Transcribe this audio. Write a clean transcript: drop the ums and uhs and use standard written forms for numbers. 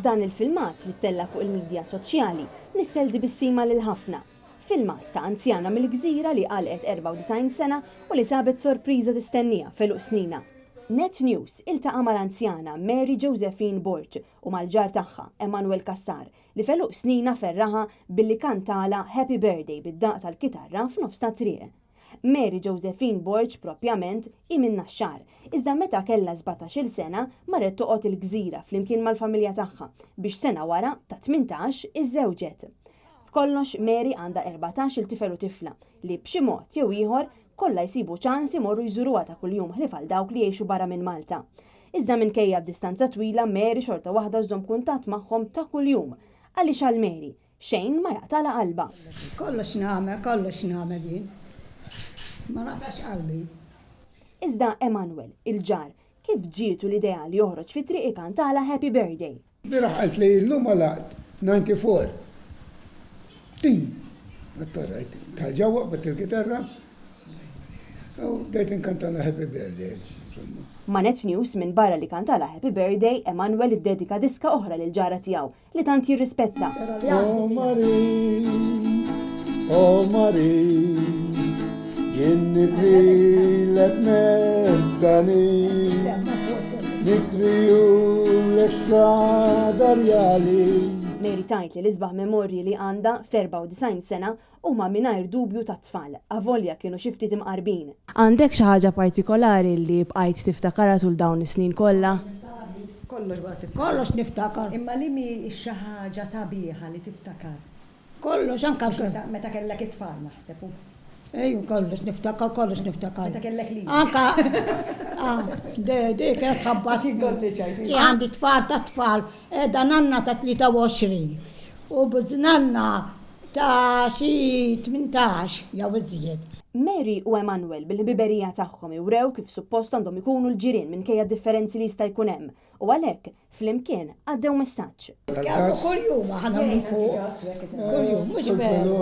Dan il-filmat li ttella fuq il-medja soċjali nisseldi bis-sima lil ħafna. Filmat ta' anzjana mill-Gżira li qalqet 94 sena u li sabet sorpriża tistennija feluq snina. Net News iltaqa' mal-anzjana Mary Josephine Borch u mal-ġar tagħha Emanuel Kassar li feluq snina ferraħa billi kantala Happy Birthday bid-daq tal-kitarra f'nofs ta' triq. Mary Josephine Borch propjament minn Naxxar, iżda meta kellha 17-il sena marret toqgħod il-Gżira flimkien mal-familja tagħha biex sena wara ta' 18 iżżewġet. F'kollox Mary għandha 14 tifel u tifla li b'xi mod jew ieħor kollha jsibu ċans imorru jżuruha ta' kuljum ħlief għal dawk li jgħixu barra minn Malta. Iżda minkejja d-distanza twila Mary xorta waħda żżomm kuntatt magħhom ta' kuljum għaliex għal Mary xejn ma jaqtala qalba. Kollox nagħmel jien. Ma naqtax qalbi. Iżda Emanuel, il-ġar, kif ġietu l-idea li joħroġ fi triq ikantala Happy Birthday? Biraħ qalt li l-lum għalaqt 94. Tin, għattarajt, taġawa bat il-kitarra, u bdejt inkantala Happy Birthday. Ma' Net News minn barra li kantala Happy Birthday, Emanuel iddedika diska oħra lil ġara tiegħu li tant jirrispetta. Oh Marie, jien nikrilek mezzani, nikriju l-estradarjali. Mary tajt li l-isbaħ memorji li għanda f'94 sena huma mingħajr dubju ta' tfal, avolja kienu xi ftit imqarbin. Għandek xi ħaġa partikolari li bqajt tiftakara tul dawn is-snin kollha? Kollox niftakar. Imma li mi xi ħaġa sabiħa li tiftakar? Kollox anka Meta kellek it-tfal naħseb. Ejju, kollox niftakar. Meta kellek li. Anka, di kienet ħabbat. Għandi tfal ta' tfal, edha nanna ta' 23 u biznanna ta' xi 18 jew iżjed. Mary u Emanuel bil-ħbiberija tagħhom iwrew kif suppost għandhom ikunu l-ġirien minkejja differenzi li jista' jkun hemm u għalhekk flimkien għaddew messaġġ. Kuljum aħna minn fuq. Kuljum, mhux veru.